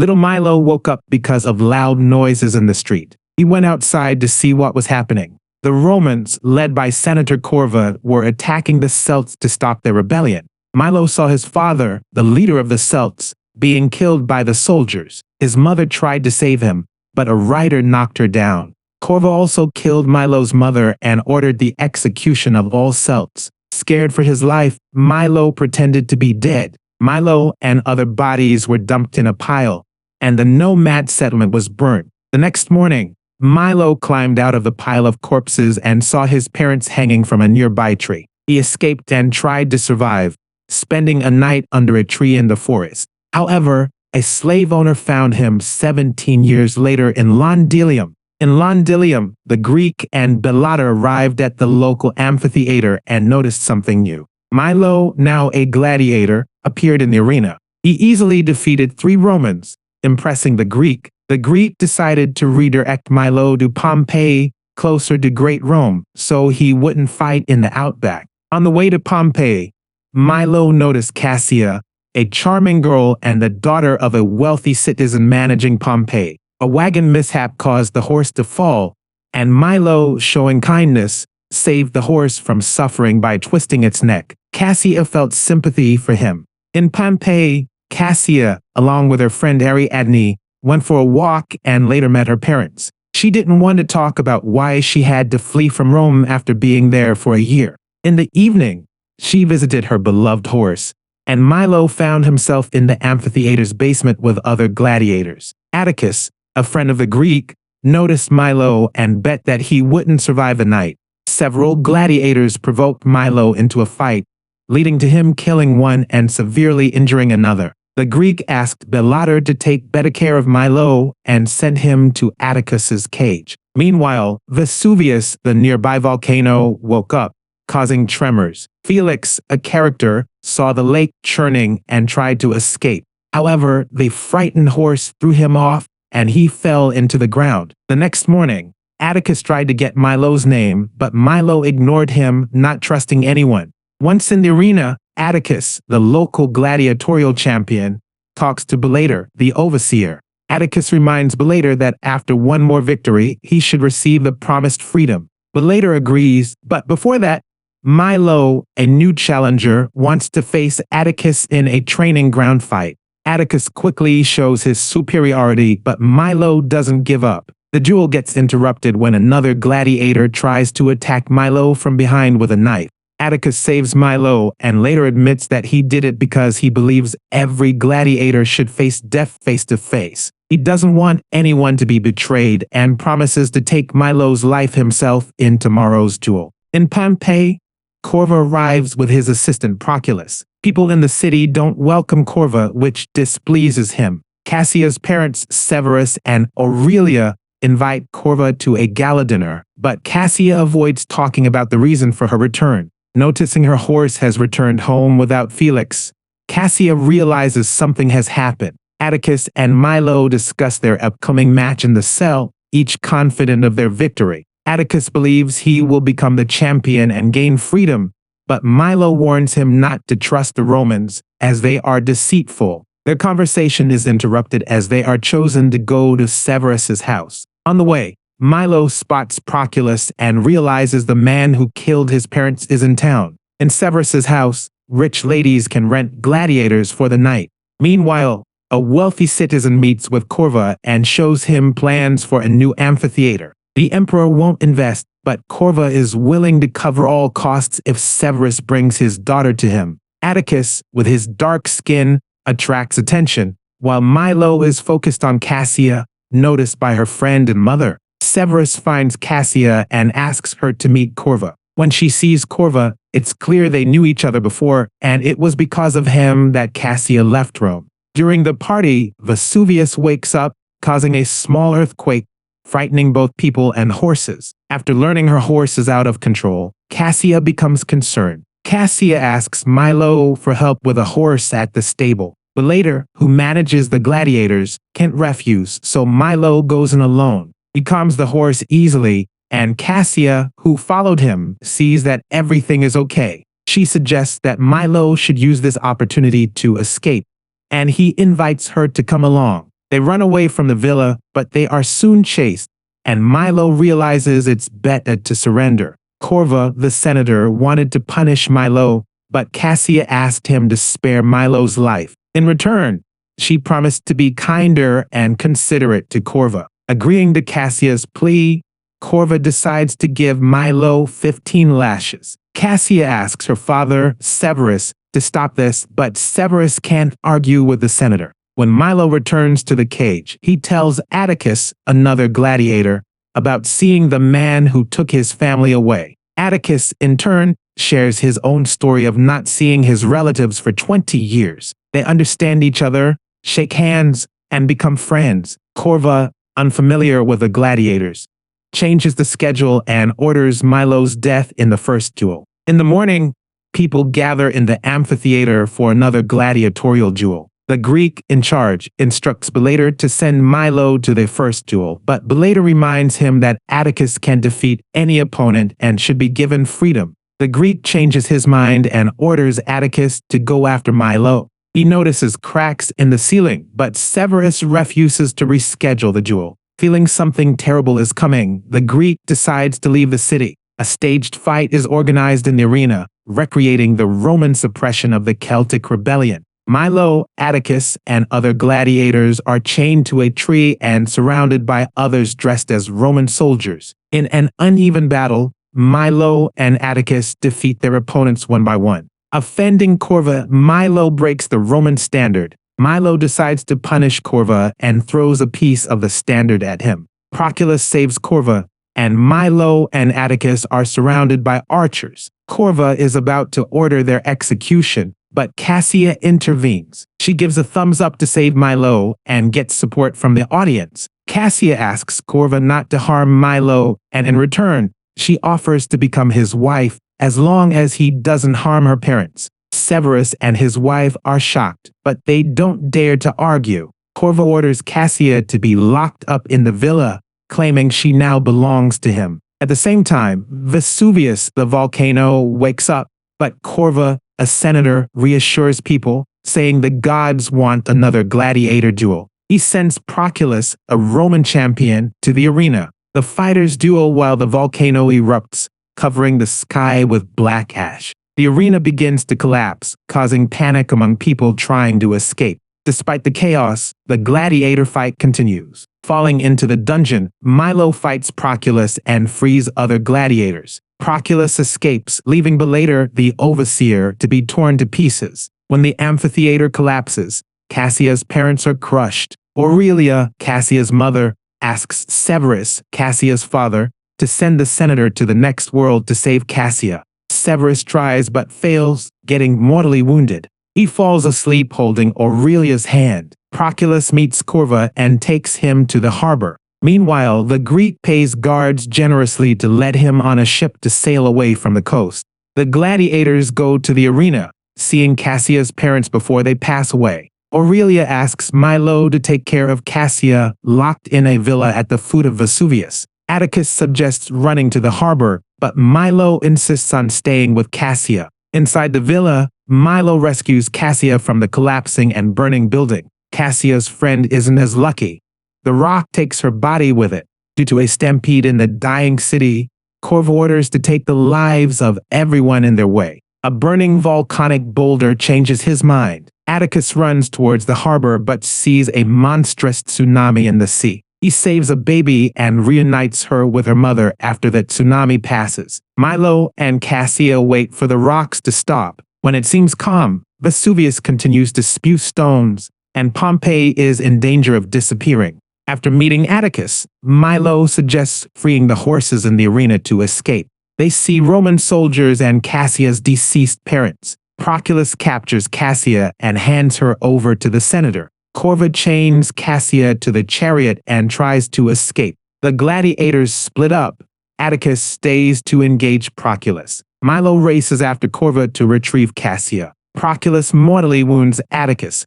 Little Milo woke up because of loud noises in the street. He went outside to see what was happening. The Romans, led by Senator Corva, were attacking the Celts to stop their rebellion. Milo saw his father, the leader of the Celts, being killed by the soldiers. His mother tried to save him, but a rider knocked her down. Corva also killed Milo's mother and ordered the execution of all Celts. Scared for his life, Milo pretended to be dead. Milo and other bodies were dumped in a pile, and the nomad settlement was burnt. The next morning, Milo climbed out of the pile of corpses and saw his parents hanging from a nearby tree. He escaped and tried to survive, spending a night under a tree in the forest. However, a slave owner found him 17 years later in Londilium. In Londilium, the Greek and Bellotta arrived at the local amphitheater and noticed something new. Milo, now a gladiator, appeared in the arena. He easily defeated 3 Romans, impressing the Greek. The Greek decided to redirect Milo to Pompeii, closer to Great Rome, so he wouldn't fight in the outback. On the way to Pompeii, Milo noticed Cassia, a charming girl and the daughter of a wealthy citizen managing Pompeii. A wagon mishap caused the horse to fall, and Milo, showing kindness, saved the horse from suffering by twisting its neck. Cassia felt sympathy for him. In Pompeii, Cassia, along with her friend Ariadne, went for a walk and later met her parents. She didn't want to talk about why she had to flee from Rome after being there for a year. In the evening, she visited her beloved horse, and Milo found himself in the amphitheater's basement with other gladiators. Atticus, a friend of the Greek, noticed Milo and bet that he wouldn't survive the night. Several gladiators provoked Milo into a fight, leading to him killing one and severely injuring another. The Greek asked Bellotta to take better care of Milo and sent him to Atticus's cage. Meanwhile, Vesuvius, the nearby volcano, woke up, causing tremors. Felix, a character, saw the lake churning and tried to escape. However, the frightened horse threw him off, and he fell into the ground. The next morning, Atticus tried to get Milo's name, but Milo ignored him, not trusting anyone. Once in the arena, Atticus, the local gladiatorial champion, talks to Bellotta, the overseer. Atticus reminds Bellotta that after one more victory, he should receive the promised freedom. Bellotta agrees, but before that, Milo, a new challenger, wants to face Atticus in a training ground fight. Atticus quickly shows his superiority, but Milo doesn't give up. The duel gets interrupted when another gladiator tries to attack Milo from behind with a knife. Atticus saves Milo and later admits that he did it because he believes every gladiator should face death face to face. He doesn't want anyone to be betrayed and promises to take Milo's life himself in tomorrow's duel. In Pompeii, Corva arrives with his assistant Proculus. People in the city don't welcome Corva, which displeases him. Cassia's parents, Severus and Aurelia, invite Corva to a gala dinner, but Cassia avoids talking about the reason for her return. Noticing her horse has returned home without Felix, Cassia realizes something has happened. Atticus and Milo discuss their upcoming match in the cell, each confident of their victory. Atticus believes he will become the champion and gain freedom, but Milo warns him not to trust the Romans, as they are deceitful. Their conversation is interrupted as they are chosen to go to Severus's house. On the way, Milo spots Proculus and realizes the man who killed his parents is in town. In Severus's house, rich ladies can rent gladiators for the night. Meanwhile, a wealthy citizen meets with Corva and shows him plans for a new amphitheater. The emperor won't invest, but Corva is willing to cover all costs if Severus brings his daughter to him. Atticus, with his dark skin, attracts attention, while Milo is focused on Cassia, noticed by her friend and mother. Severus finds Cassia and asks her to meet Corva. When she sees Corva, it's clear they knew each other before, and it was because of him that Cassia left Rome. During the party, Vesuvius wakes up, causing a small earthquake, frightening both people and horses. After learning her horse is out of control, Cassia becomes concerned. Cassia asks Milo for help with a horse at the stable. Bellotta, who manages the gladiators, can't refuse, so Milo goes in alone. He calms the horse easily, and Cassia, who followed him, sees that everything is okay. She suggests that Milo should use this opportunity to escape, and he invites her to come along. They run away from the villa, but they are soon chased, and Milo realizes it's better to surrender. Corva, the senator, wanted to punish Milo, but Cassia asked him to spare Milo's life. In return, she promised to be kinder and considerate to Corva. Agreeing to Cassia's plea, Corva decides to give Milo 15 lashes. Cassia asks her father, Severus, to stop this, but Severus can't argue with the senator. When Milo returns to the cage, he tells Atticus, another gladiator, about seeing the man who took his family away. Atticus, in turn, shares his own story of not seeing his relatives for 20 years. They understand each other, shake hands, and become friends. Corva, unfamiliar with the gladiators, changes the schedule and orders Milo's death in the first duel. In the morning, people gather in the amphitheater for another gladiatorial duel. The Greek in charge instructs Gladiator to send Milo to their first duel, but Gladiator reminds him that Atticus can defeat any opponent and should be given freedom. The Greek changes his mind and orders Atticus to go after Milo. He notices cracks in the ceiling, but Severus refuses to reschedule the duel. Feeling something terrible is coming, the Greek decides to leave the city. A staged fight is organized in the arena, recreating the Roman suppression of the Celtic rebellion. Milo, Atticus, and other gladiators are chained to a tree and surrounded by others dressed as Roman soldiers. In an uneven battle, Milo and Atticus defeat their opponents one by one. Offending Corva, Milo breaks the Roman standard. Milo decides to punish Corva and throws a piece of the standard at him. Proculus saves Corva, and Milo and Atticus are surrounded by archers. Corva is about to order their execution, but Cassia intervenes. She gives a thumbs up to save Milo and gets support from the audience. Cassia asks Corva not to harm Milo, and in return, she offers to become his wife as long as he doesn't harm her parents. Severus and his wife are shocked, but they don't dare to argue. Corva orders Cassia to be locked up in the villa, claiming she now belongs to him. At the same time, Vesuvius, the volcano, wakes up, but Corva, a senator, reassures people, saying the gods want another gladiator duel. He sends Proculus, a Roman champion, to the arena. The fighters duel while the volcano erupts, covering the sky with black ash. The arena begins to collapse, causing panic among people trying to escape. Despite the chaos, the gladiator fight continues. Falling into the dungeon, Milo fights Proculus and frees other gladiators. Proculus escapes, leaving Gladiator, the overseer, to be torn to pieces. When the amphitheater collapses, Cassia's parents are crushed. Aurelia, Cassia's mother, asks Severus, Cassia's father, to send the senator to the next world to save Cassia. Severus tries but fails, getting mortally wounded. He falls asleep holding Aurelia's hand. Proculus meets Corva and takes him to the harbor. Meanwhile, the Greek pays guards generously to let him on a ship to sail away from the coast. The gladiators go to the arena, seeing Cassia's parents before they pass away. Aurelia asks Milo to take care of Cassia, locked in a villa at the foot of Vesuvius. Atticus suggests running to the harbor, but Milo insists on staying with Cassia. Inside the villa, Milo rescues Cassia from the collapsing and burning building. Cassia's friend isn't as lucky. The rock takes her body with it. Due to a stampede in the dying city, Corva orders to take the lives of everyone in their way. A burning volcanic boulder changes his mind. Atticus runs towards the harbor but sees a monstrous tsunami in the sea. He saves a baby and reunites her with her mother after the tsunami passes. Milo and Cassia wait for the rocks to stop. When it seems calm, Vesuvius continues to spew stones, and Pompeii is in danger of disappearing. After meeting Atticus, Milo suggests freeing the horses in the arena to escape. They see Roman soldiers and Cassia's deceased parents. Proculus captures Cassia and hands her over to the senator. Corva chains Cassia to the chariot and tries to escape. The gladiators split up. Atticus stays to engage Proculus. Milo races after Corva to retrieve Cassia. Proculus mortally wounds Atticus,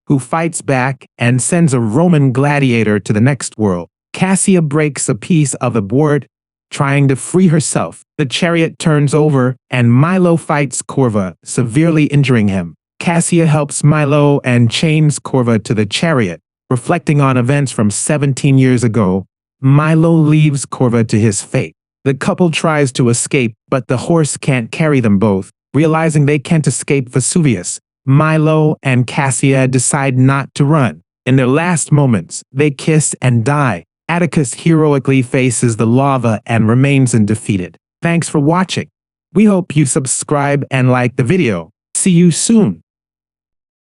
who fights back and sends a Roman gladiator to the next world. Cassia breaks a piece of the board, trying to free herself. The chariot turns over, and Milo fights Corva, severely injuring him. Cassia helps Milo and chains Corva to the chariot. Reflecting on events from 17 years ago, Milo leaves Corva to his fate. The couple tries to escape, but the horse can't carry them both. Realizing they can't escape Vesuvius, Milo and Cassia decide not to run. In their last moments, they kiss and die. Atticus heroically faces the lava and remains undefeated. Thanks for watching. We hope you subscribe and like the video. See you soon.